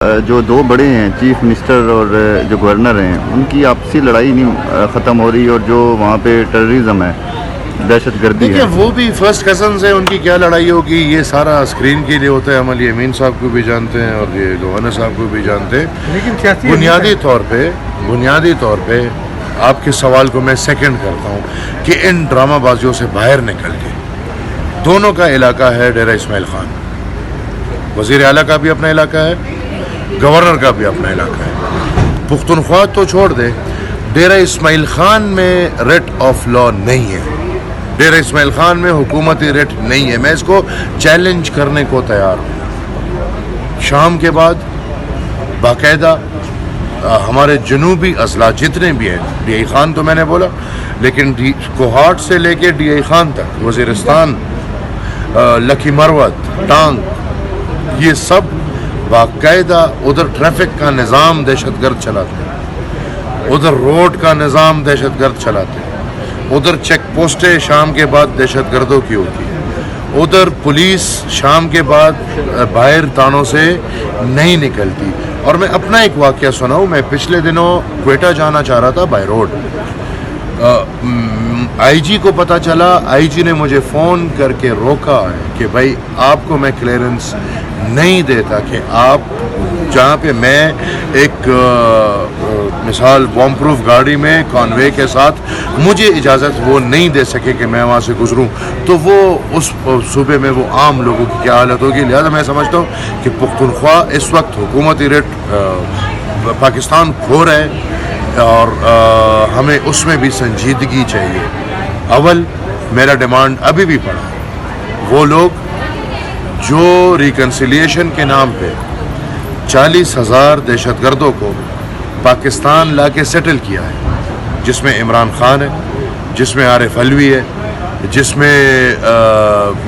جو دو بڑے ہیں چیف منسٹر اور جو گورنر ہیں ان کی آپسی لڑائی نہیں ختم ہو رہی اور جو وہاں پہ ٹیررزم ہے دہشت گردی ہے وہ بھی فرسٹ کزنز ہیں. ان کی کیا لڑائی ہوگی یہ سارا اسکرین کے لیے ہوتا ہے. ہم علی امین صاحب کو بھی جانتے ہیں اور یہ لوہانہ صاحب کو بھی جانتے ہیں. لیکن بنیادی طور پہ آپ کے سوال کو میں سیکنڈ کرتا ہوں کہ ان ڈرامہ بازیوں سے باہر نکل کے دونوں کا علاقہ ہے ڈیرہ اسماعیل خان. وزیر اعلیٰ کا بھی اپنا علاقہ ہے, گورنر کا بھی اپنا علاقہ ہے. پختونخوا تو چھوڑ دے, ڈیرہ اسماعیل خان میں ریٹ آف لا نہیں ہے. ڈیرہ اسماعیل خان میں حکومتی ریٹ نہیں ہے. میں اس کو چیلنج کرنے کو تیار ہوں. شام کے بعد باقاعدہ ہمارے جنوبی اضلاع جتنے بھی ہیں, ڈی آئی خان تو میں نے بولا, لیکن کوہاٹ سے لے کے ڈی آئی خان تک, وزیرستان, لکی مروت, ٹانگ, یہ سب باقاعدہ ادھر ٹریفک کا نظام دہشت گرد چلاتے ہیں, ادھر روڈ کا نظام دہشت گرد چلاتے ہیں, ادھر چیک پوسٹیں شام کے بعد دہشت گردوں کی ہوتی ہیں, ادھر پولیس شام کے بعد باہر تانوں سے نہیں نکلتی. اور میں اپنا ایک واقعہ سناؤں. میں پچھلے دنوں کوئٹہ جانا چاہ رہا تھا بائی روڈ. آئی جی کو پتہ چلا, آئی جی نے مجھے فون کر کے روکا ہے کہ بھائی آپ کو میں کلیئرنس نہیں دیتا کہ آپ جہاں پہ میں ایک مثال بوم پروف گاڑی میں کانوے کے ساتھ مجھے اجازت وہ نہیں دے سکے کہ میں وہاں سے گزروں, تو وہ اس صوبے میں وہ عام لوگوں کی کیا حالت ہوگی. لہذا میں سمجھتا ہوں کہ پختونخوا اس وقت حکومتی ریٹ پاکستان کھو رہا ہے اور ہمیں اس میں بھی سنجیدگی چاہیے. اول میرا ڈیمانڈ ابھی بھی پڑا, وہ لوگ جو ریکنسیلیشن کے نام پہ 40,000 دہشت گردوں کو پاکستان لا کے سیٹل کیا ہے, جس میں عمران خان ہے, جس میں عارف علوی ہے, جس میں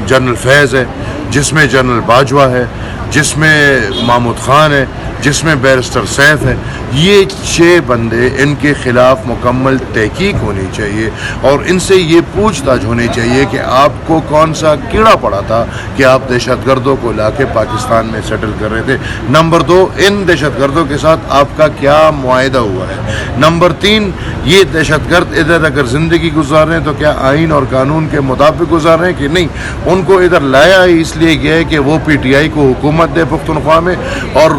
جنرل فیض ہے, جس میں جنرل باجوہ ہے, جس میں محمود خان ہے, جس میں بیرسٹر سیف ہے, یہ 6 بندے, ان کے خلاف مکمل تحقیق ہونی چاہیے اور ان سے یہ پوچھ تاچھ ہونی چاہیے کہ آپ کو کون سا کیڑا پڑا تھا کہ آپ دہشت گردوں کو لا کے پاکستان میں سیٹل کر رہے تھے. نمبر 2, ان دہشت گردوں کے ساتھ آپ کا کیا معاہدہ ہوا ہے. نمبر 3, یہ دہشت گرد ادھر اگر زندگی گزار رہے ہیں تو کیا آئین اور قانون کے مطابق گزار رہے ہیں کہ نہیں. ان کو ادھر لایا ہی اس لیے گیا ہے کہ وہ پی ٹی آئی کو حکومت دے پختونخوا میں اور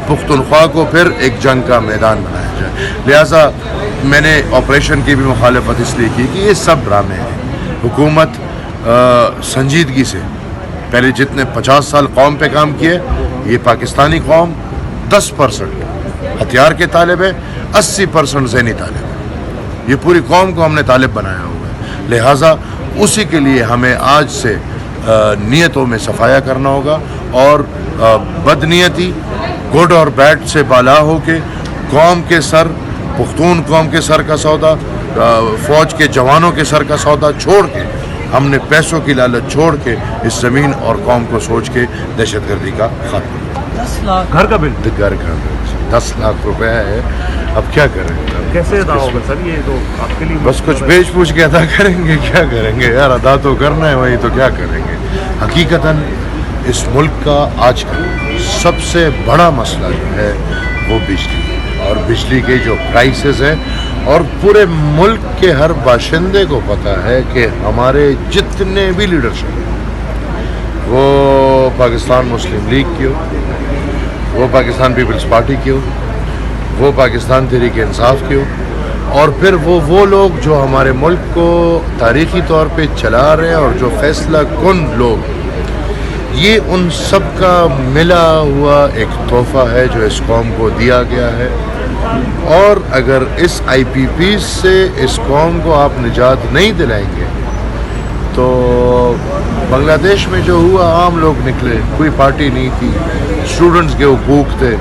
پختونخوا کو پھر ایک جنگ کا میدان بنایا جائے. لہٰذا میں نے آپریشن کی بھی مخالفت اس لیے کی کہ یہ سب ڈرامے ہیں. حکومت سنجیدگی سے پہلے جتنے 50 سال قوم پہ کام کیے, یہ پاکستانی قوم 10% ہتھیار کے طالب ہے, 80% ذہنی طالب ہے. یہ پوری قوم کو ہم نے طالب بنایا ہوا ہے. لہٰذا اسی کے لیے ہمیں آج سے نیتوں میں صفایا کرنا ہوگا اور بدنیتی, گڈ اور بیڈ سے بالا ہو کے قوم کے سر, پختون قوم کے سر کا سودا, فوج کے جوانوں کے سر کا سودا چھوڑ کے, ہم نے پیسوں کی لالچ چھوڑ کے اس زمین اور قوم کو سوچ کے دہشت گردی کا خاتمہ. 10 لاکھ گھر کا بل, 10 لاکھ روپے ہے. اب کیا کریں, کیسے ادا ہوگا سر؟ یہ تو آپ کے لیے بس کچھ بیچ پوچھ کے ادا کریں گے. کیا کریں گے یار, ادا تو کرنا ہے وہی, تو کیا کریں گے. حقیقتاً اس ملک کا آج کا سب سے بڑا مسئلہ جو ہے وہ بجلی اور بجلی کے جو پرائسز ہیں, اور پورے ملک کے ہر باشندے کو پتہ ہے کہ ہمارے جتنے بھی لیڈرشپ ہیں, وہ پاکستان مسلم لیگ کی ہو, وہ پاکستان پیپلز پارٹی کی ہو, وہ پاکستان تحریک انصاف کی ہو, اور پھر وہ لوگ جو ہمارے ملک کو تاریخی طور پہ چلا رہے ہیں اور جو فیصلہ کن لوگ, یہ ان سب کا ملا ہوا ایک تحفہ ہے جو اس قوم کو دیا گیا ہے. اور اگر اس آئی پی پی سے اس قوم کو آپ نجات نہیں دلائیں گے تو بنگلہ دیش میں جو ہوا, عام لوگ نکلے, کوئی پارٹی نہیں تھی, اسٹوڈنٹس کے حقوق تھے.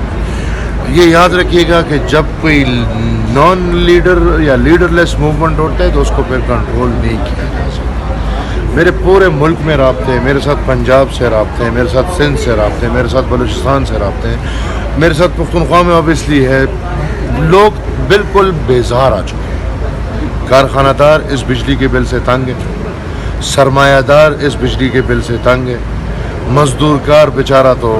یہ یاد رکھیے گا کہ جب کوئی نان لیڈر یا لیڈر لیس موومنٹ ہوتا ہے تو اس کو پھر کنٹرول نہیں کیا جا سکتا. میرے پورے ملک میں رابطے ہیں, میرے ساتھ پنجاب سے رابطے ہیں, میرے ساتھ سندھ سے رابطے ہیں, میرے ساتھ بلوچستان سے رابطے ہیں, میرے ساتھ پختونخوا میں اوبیسلی ہے. لوگ بالکل بیزار آ چکے ہیں. کارخانہ دار اس بجلی کے بل سے تنگ ہے, سرمایہ دار اس بجلی کے بل سے تنگ ہے, مزدور کار بیچارہ تو